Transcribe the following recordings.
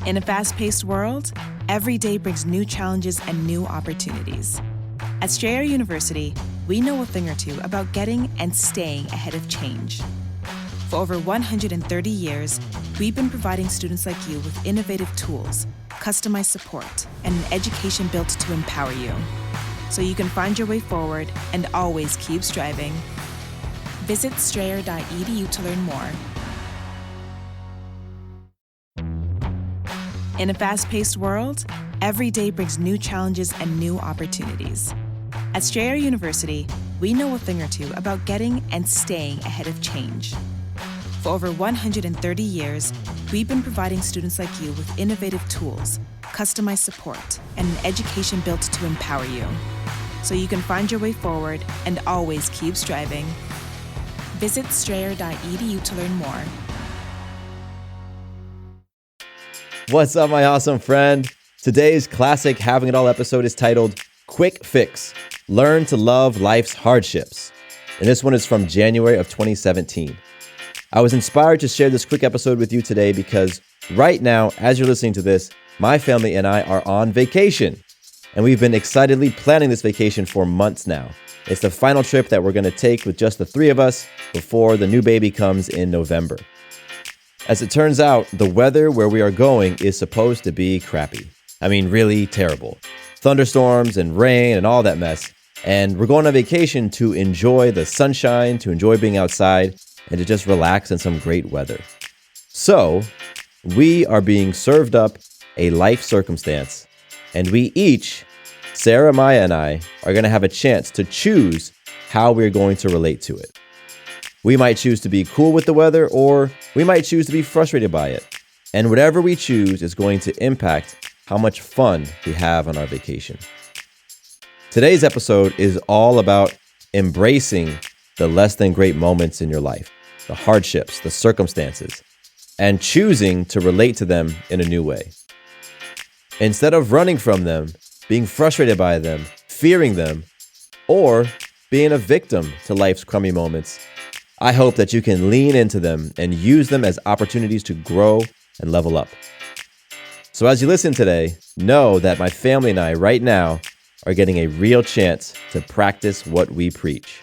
In a fast-paced world, every day brings new challenges and new opportunities. At Strayer University, we know a thing or two about getting and staying ahead of change. For over 130 years, we've been providing students like you with innovative tools, customized support, and an education built to empower you, so you can find your way forward and always keep striving. Visit strayer.edu to learn more. In a fast-paced world, every day brings new challenges and new opportunities. At Strayer University, we know a thing or two about getting and staying ahead of change. For over 130 years, we've been providing students like you with innovative tools, customized support, and an education built to empower you, so you can find your way forward and always keep striving. Visit strayer.edu to learn more. What's up, my awesome friend? Today's classic Having It All episode is titled Quick Fix, Learn to Love Life's Hardships. And this one is from January of 2017. I was inspired to share this quick episode with you today because right now, as you're listening to this, my family and I are on vacation. And we've been excitedly planning this vacation for months now. It's the final trip that we're going to take with just the three of us before the new baby comes in November. As it turns out, the weather where we are going is supposed to be crappy. I mean, really terrible. Thunderstorms and rain and all that mess. And we're going on vacation to enjoy the sunshine, to enjoy being outside, and to just relax in some great weather. So, we are being served up a life circumstance, and we each, Sarah, Maya, and I, are going to have a chance to choose how we're going to relate to it. We might choose to be cool with the weather, or we might choose to be frustrated by it. And whatever we choose is going to impact how much fun we have on our vacation. Today's episode is all about embracing the less than great moments in your life, the hardships, the circumstances, and choosing to relate to them in a new way. Instead of running from them, being frustrated by them, fearing them, or being a victim to life's crummy moments, I hope that you can lean into them and use them as opportunities to grow and level up. So as you listen today, know that my family and I right now are getting a real chance to practice what we preach.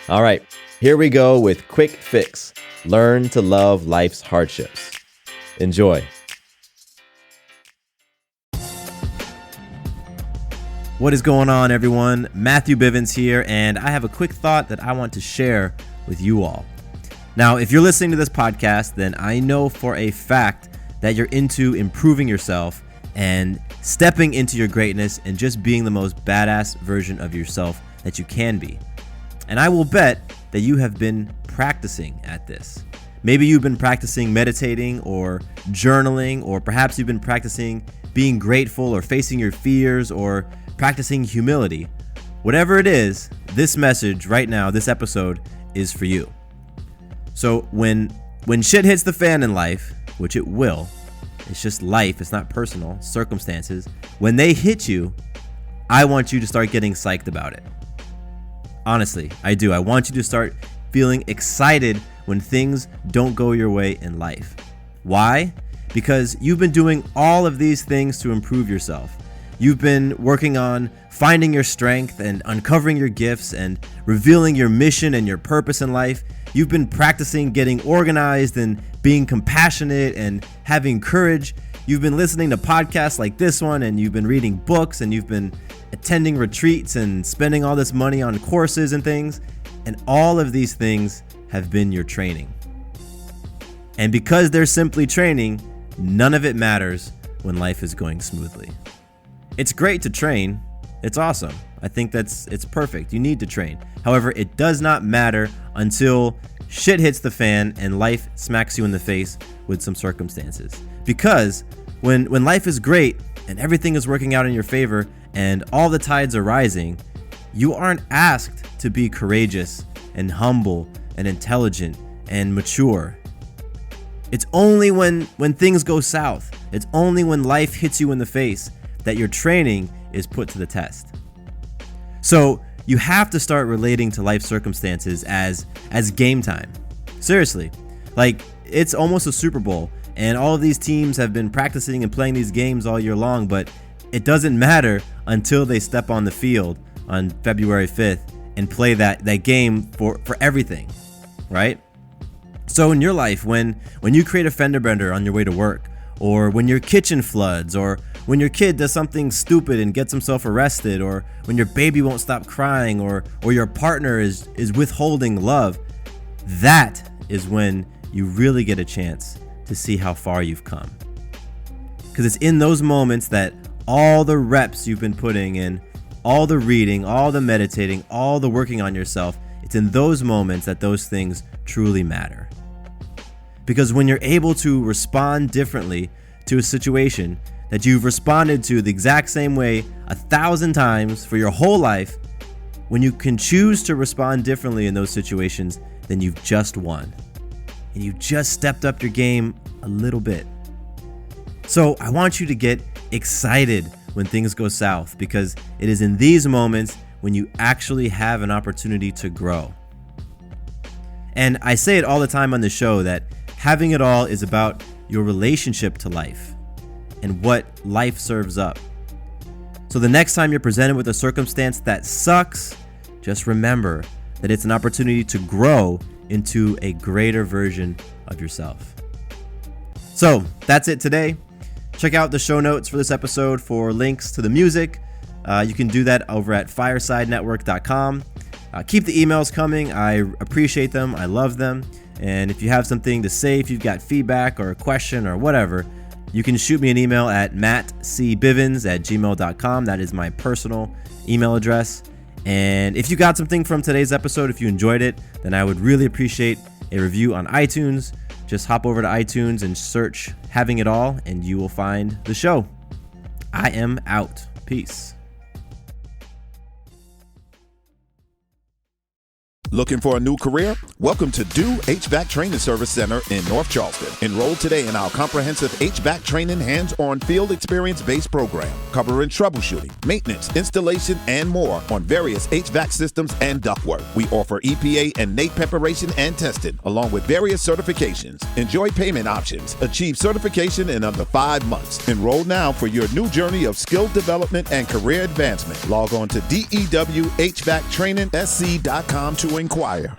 All right, here we go with Quick Fix. Learn to love life's hardships. Enjoy. What is going on, everyone? Matthew Bivens here, and I have a quick thought that I want to share with you all. Now, if you're listening to this podcast, then I know for a fact that you're into improving yourself and stepping into your greatness and just being the most badass version of yourself that you can be. And I will bet that you have been practicing at this. Maybe you've been practicing meditating or journaling, or perhaps you've been practicing being grateful or facing your fears or practicing humility. Whatever it is, this message right now, this episode is for you. So when shit hits the fan in life, which it will, it's just life, it's not personal, circumstances, when they hit you, I want you to start getting psyched about it. Honestly, I do. I want you to start feeling excited when things don't go your way in life. Why? Because you've been doing all of these things to improve yourself. You've been working on finding your strength and uncovering your gifts and revealing your mission and your purpose in life. You've been practicing getting organized and being compassionate and having courage. You've been listening to podcasts like this one, and you've been reading books, and you've been attending retreats and spending all this money on courses and things. And all of these things have been your training. And because they're simply training, none of it matters when life is going smoothly. It's great to train. It's awesome. I think it's perfect. You need to train. However, it does not matter until shit hits the fan and life smacks you in the face with some circumstances. Because when life is great and everything is working out in your favor and all the tides are rising, you aren't asked to be courageous and humble and intelligent and mature. It's only when things go south, it's only when life hits you in the face that your training is put to the test. So you have to start relating to life circumstances as game time. Seriously, like it's almost a Super Bowl, And all of these teams have been practicing and playing these games all year long, but it doesn't matter until they step on the field on February 5th and play that game for everything, right? So in your life, when you create a fender bender on your way to work, or when your kitchen floods, or when your kid does something stupid and gets himself arrested, or when your baby won't stop crying, or your partner is withholding love, that is when you really get a chance to see how far you've come. Because it's in those moments that all the reps you've been putting in, all the reading, all the meditating, all the working on yourself, it's in those moments that those things truly matter. Because when you're able to respond differently to a situation that you've responded to the exact same way 1,000 times for your whole life, when you can choose to respond differently in those situations, then you've just won. And you just stepped up your game a little bit. So I want you to get excited when things go south, because it is in these moments when you actually have an opportunity to grow. And I say it all the time on the show that having it all is about your relationship to life and what life serves up. So the next time you're presented with a circumstance that sucks, just remember that it's an opportunity to grow into a greater version of yourself. So that's it today. Check out the show notes for this episode for links to the music. You can do that over at firesidenetwork.com. Keep the emails coming. I appreciate them. I love them. And if you have something to say, if you've got feedback or a question or whatever, you can shoot me an email at mattcbivens@gmail.com. That is my personal email address. And if you got something from today's episode, if you enjoyed it, then I would really appreciate a review on iTunes. Just hop over to iTunes and search Having It All, and you will find the show. I am out. Peace. Looking for a new career? Welcome to Do HVAC Training Service Center in North Charleston. Enroll today in our comprehensive HVAC training hands-on field experience-based program, covering troubleshooting, maintenance, installation, and more on various HVAC systems and ductwork. We offer EPA and NATE preparation and testing, along with various certifications. Enjoy payment options. Achieve certification in under 5 months. Enroll now for your new journey of skill development and career advancement. Log on to dewhvactrainingsc.com to inquire.